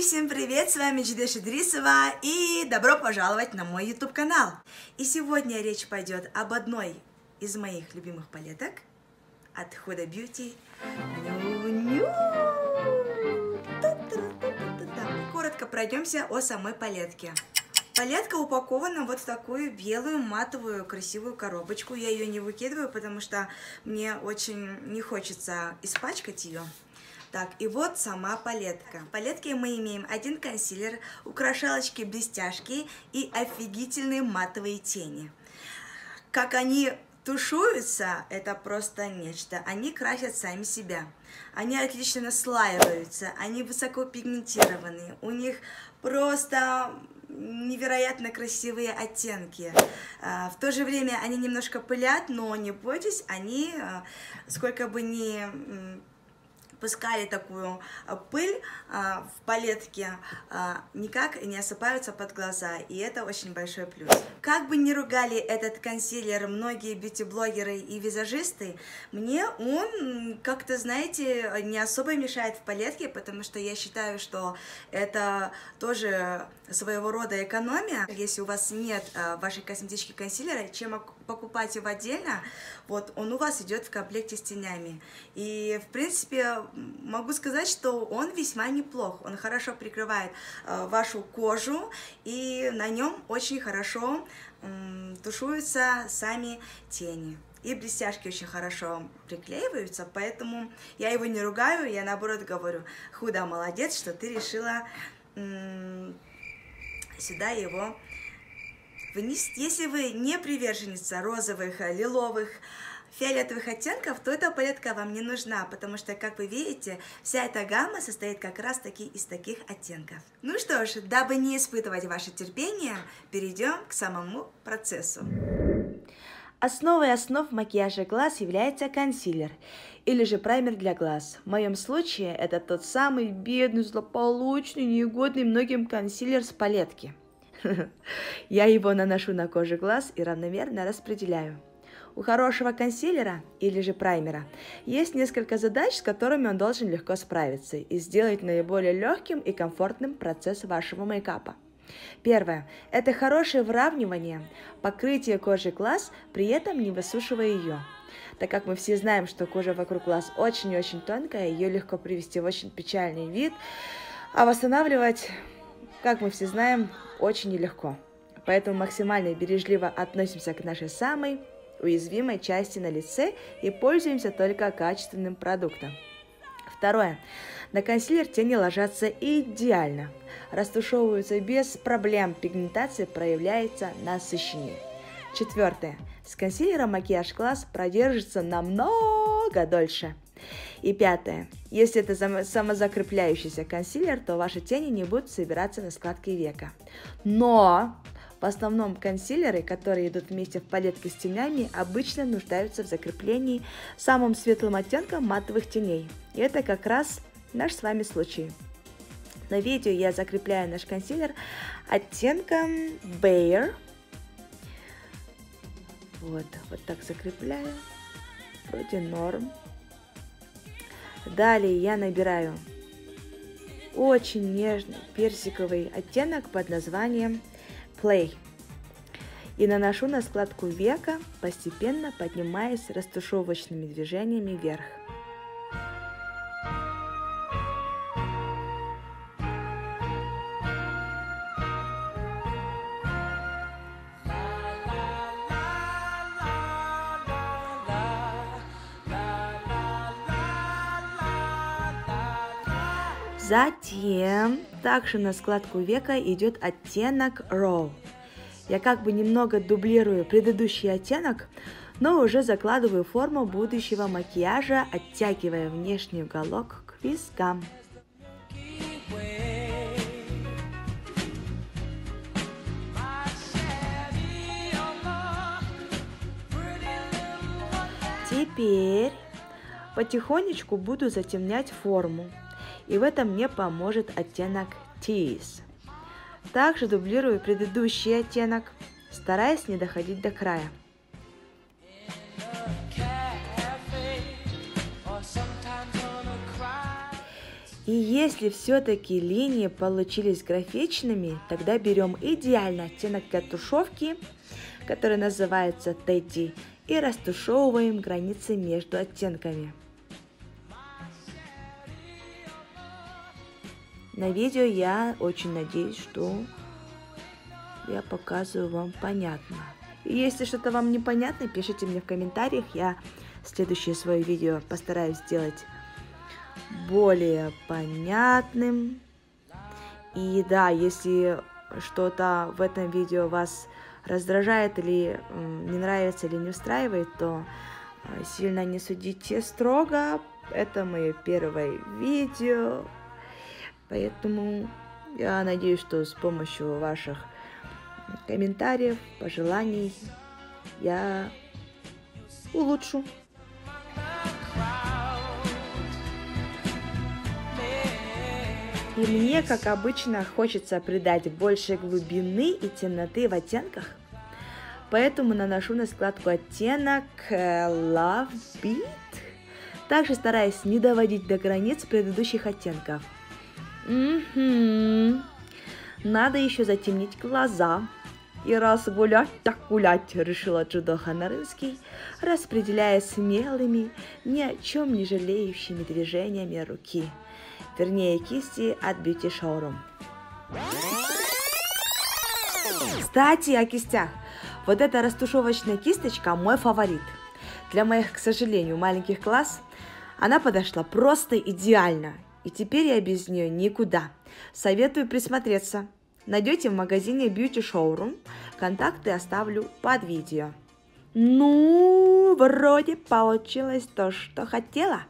И всем привет, с вами Джидеш Идрисова и добро пожаловать на мой YouTube канал. И сегодня речь пойдет об одной из моих любимых палеток от Huda Beauty. Коротко пройдемся о самой палетке. Палетка упакована вот в такую белую матовую красивую коробочку. Я ее не выкидываю, потому что мне очень не хочется испачкать ее. Так, и вот сама палетка. В палетке мы имеем один консилер, украшалочки, блестяшки и офигительные матовые тени. Как они тушуются, это просто нечто. Они красят сами себя. Они отлично наслаиваются, они высокопигментированные. У них просто невероятно красивые оттенки. В то же время они немножко пылят, но не бойтесь, они, сколько бы ни пускали такую пыль в палетке, никак не осыпаются под глаза, и это очень большой плюс. Как бы ни ругали этот консилер многие бьюти-блогеры и визажисты, мне он как-то, знаете, не особо мешает в палетке, потому что я считаю, что это тоже своего рода экономия. Если у вас нет вашей косметички консилера, чем покупать его отдельно, вот он у вас идет в комплекте с тенями. И в принципе могу сказать, что он весьма неплох. Он хорошо прикрывает вашу кожу, и на нем очень хорошо тушуются сами тени. И блестяшки очень хорошо приклеиваются, поэтому я его не ругаю, я наоборот говорю: Худа, молодец, что ты решила сюда его вынести. Если вы не приверженница розовых, лиловых, фиолетовых оттенков, то эта палетка вам не нужна, потому что, как вы видите, вся эта гамма состоит как раз-таки из таких оттенков. Ну что ж, дабы не испытывать ваше терпение, перейдем к самому процессу. Основой основ макияжа глаз является консилер, или же праймер для глаз. В моем случае это тот самый бедный, злополучный, негодный многим консилер с палетки. Я его наношу на кожу глаз и равномерно распределяю. У хорошего консилера, или же праймера, есть несколько задач, с которыми он должен легко справиться и сделать наиболее легким и комфортным процесс вашего мейкапа. Первое – это хорошее выравнивание, покрытие кожи глаз, при этом не высушивая ее. Так как мы все знаем, что кожа вокруг глаз очень и очень тонкая, ее легко привести в очень печальный вид, а восстанавливать, как мы все знаем, очень нелегко. Поэтому максимально бережливо относимся к нашей самой уязвимой части на лице и пользуемся только качественным продуктом. Второе. На консилер тени ложатся идеально, растушевываются без проблем, пигментация проявляется насыщеннее. Четвертое. С консилером макияж глаз продержится намного дольше. И пятое. Если это самозакрепляющийся консилер, то ваши тени не будут собираться на складки века. Но в основном консилеры, которые идут вместе в палетке с тенями, обычно нуждаются в закреплении самым светлым оттенком матовых теней. И это как раз наш с вами случай. На видео я закрепляю наш консилер оттенком Bare. Вот так закрепляю. Вроде норм. Далее я набираю очень нежный персиковый оттенок под названием Play. И наношу на складку века, постепенно поднимаясь растушевочными движениями вверх. Затем также на складку века идет оттенок Raw. Я как бы немного дублирую предыдущий оттенок, но уже закладываю форму будущего макияжа, оттягивая внешний уголок к вискам. Теперь потихонечку буду затемнять форму. И в этом мне поможет оттенок Tease. Также дублирую предыдущий оттенок, стараясь не доходить до края. И если все-таки линии получились графичными, тогда берем идеальный оттенок для тушевки, который называется Teddy, и растушевываем границы между оттенками. На видео я очень надеюсь, что я показываю вам понятно. И если что-то вам непонятно, пишите мне в комментариях, я следующее свое видео постараюсь сделать более понятным. И да, если что-то в этом видео вас раздражает или не нравится или не устраивает, то сильно не судите строго. Это мое первое видео, поэтому я надеюсь, что с помощью ваших комментариев, пожеланий я улучшу. И мне, как обычно, хочется придать больше глубины и темноты в оттенках, поэтому наношу на складку оттенок Love Beat, также стараюсь не доводить до границ предыдущих оттенков. Надо еще затемнить глаза. И раз гулять, так гулять, решила Джудоха Нарынский, распределяя смелыми, ни о чем не жалеющими движениями руки. Вернее, кисти от Beauty Showroom. Кстати, о кистях. Вот эта растушевочная кисточка мой фаворит. Для моих, к сожалению, маленьких глаз она подошла просто идеально. И теперь я без нее никуда. Советую присмотреться. Найдете в магазине Beauty Showroom. Контакты оставлю под видео. Ну, вроде получилось то, что хотела.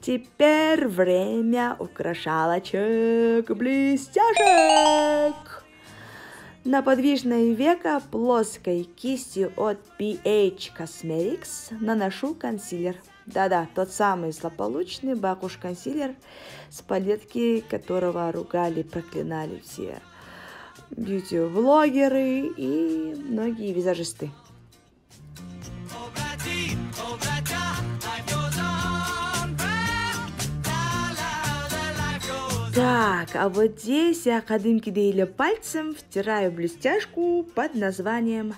Теперь время украшалочек, блестяшек. На подвижное веко плоской кистью от PH Cosmetics наношу консилер. Да-да, тот самый злополучный Бакуш консилер, с палетки которого ругали, проклинали все бьюти-блогеры и многие визажисты. Так, а вот здесь я кадымки или пальцем втираю блестяшку под названием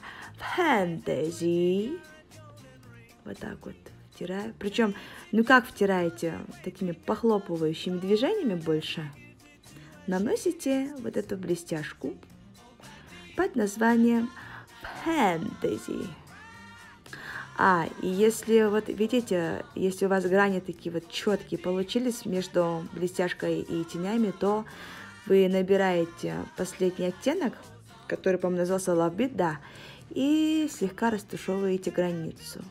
Fantasy. Вот так вот втираю. Причем, ну как втираете? Такими похлопывающими движениями больше. Наносите вот эту блестяшку под названием Fantasy. И если вот видите, если у вас грани такие вот четкие получились между блестяшкой и тенями, то вы набираете последний оттенок, который, по-моему, назывался Love Beat, да, и слегка растушевываете границу.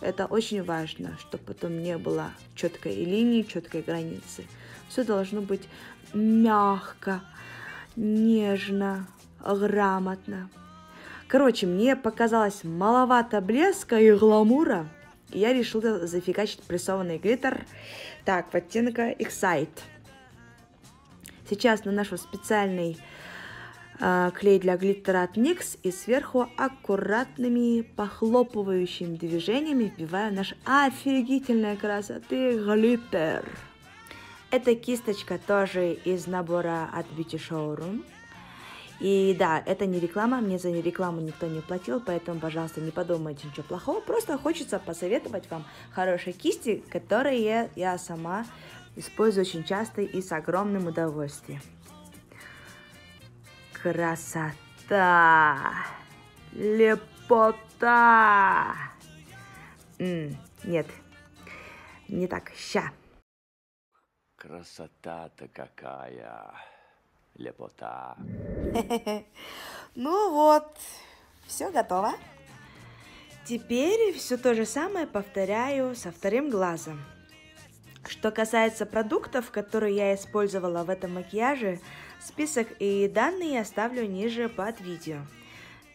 Это очень важно, чтобы потом не было четкой линии, четкой границы. Все должно быть мягко, нежно, грамотно. Короче, мне показалось маловато блеска и гламура, и я решила зафигачить прессованный глиттер. Так, в оттенка Excite. Сейчас наношу специальный клей для глиттера от NYX и сверху аккуратными похлопывающими движениями вбиваю наш офигительной красоты глиттер. Эта кисточка тоже из набора от Beauty Showroom. И да, это не реклама, мне за рекламу никто не платил, поэтому, пожалуйста, не подумайте ничего плохого. Просто хочется посоветовать вам хорошие кисти, которые я сама использую очень часто и с огромным удовольствием. Красота! Лепота! Нет, не так, ща. Красота-то какая! Лепота. Ну вот, все готово. Теперь все то же самое повторяю со вторым глазом. Что касается продуктов, которые я использовала в этом макияже, список и данные оставлю ниже под видео.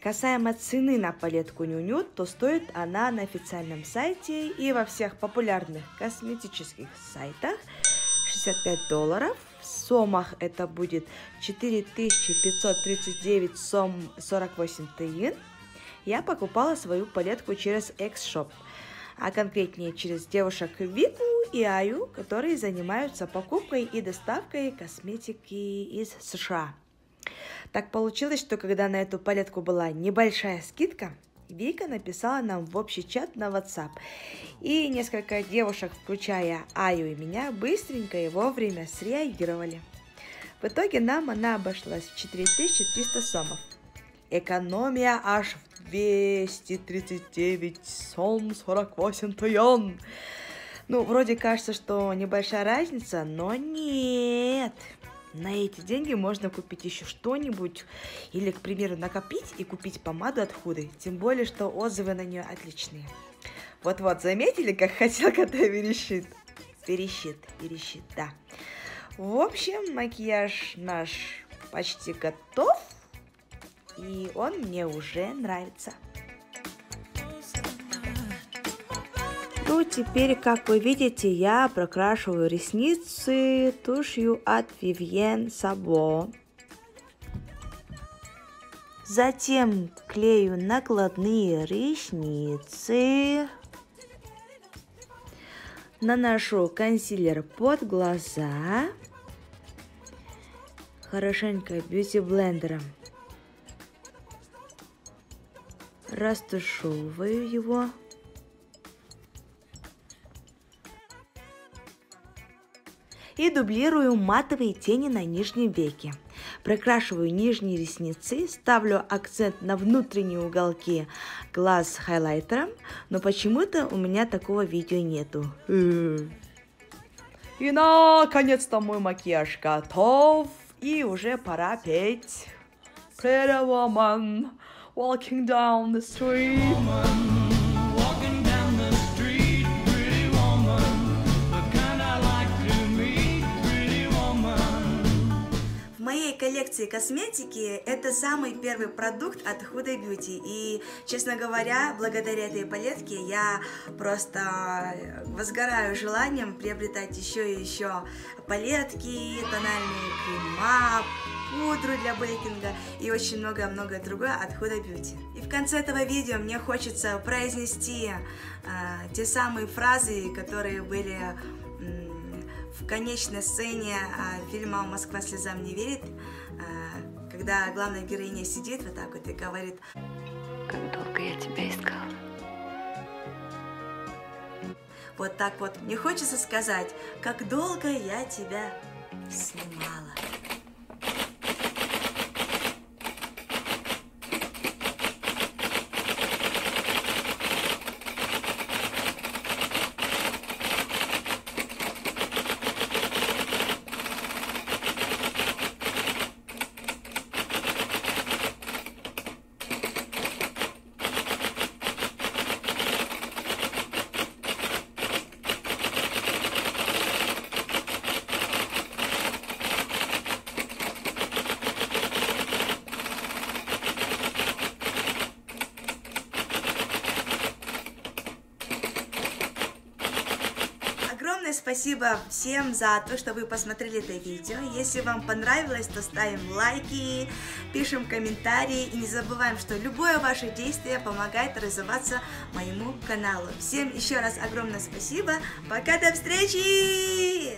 Касаемо цены на палетку Ню-Ню, то стоит она на официальном сайте и во всех популярных косметических сайтах $65. В сомах это будет 4539 сом 48 тыин. Я покупала свою палетку через X-Shop. а конкретнее через девушек Вику и Аю, которые занимаются покупкой и доставкой косметики из США. Так получилось, что когда на эту палетку была небольшая скидка, Вика написала нам в общий чат на WhatsApp, и несколько девушек, включая Аю и меня, быстренько и вовремя среагировали. В итоге нам она обошлась в 4300 сомов. Экономия аж в 239 сом 48 тайон. Ну, вроде кажется, что небольшая разница, но нет. На эти деньги можно купить еще что-нибудь, или, к примеру, накопить и купить помаду от Худы, тем более, что отзывы на нее отличные. Вот-вот, заметили, как хотелка-то верещит? Верещит, да. В общем, макияж наш почти готов, и он мне уже нравится. Ну, теперь, как вы видите, я прокрашиваю ресницы тушью от Vivienne Sabo. Затем клею накладные ресницы. Наношу консилер под глаза. Хорошенько бьюти-блендером растушевываю его. И дублирую матовые тени на нижнем веке. Прокрашиваю нижние ресницы, ставлю акцент на внутренние уголки глаз хайлайтером, но почему-то у меня такого видео нету. И наконец-то мой макияж готов, и уже пора петь. Pretty woman, walking down the street. В моей коллекции косметики это самый первый продукт от Huda Beauty, и, честно говоря, благодаря этой палетке я просто возгораю желанием приобретать еще и еще палетки, тональные крема, пудру для бейкинга и очень многое другое от Huda Beauty. И в конце этого видео мне хочется произнести те самые фразы, которые были в конечной сцене фильма «Москва слезам не верит», когда главная героиня сидит вот так вот и говорит: «Как долго я тебя искала». Вот так вот. Мне хочется сказать: как долго я тебя снимала. Спасибо всем за то, что вы посмотрели это видео. Если вам понравилось, то ставим лайки, пишем комментарии и не забываем, что любое ваше действие помогает развиваться моему каналу. Всем еще раз огромное спасибо. Пока, до встречи!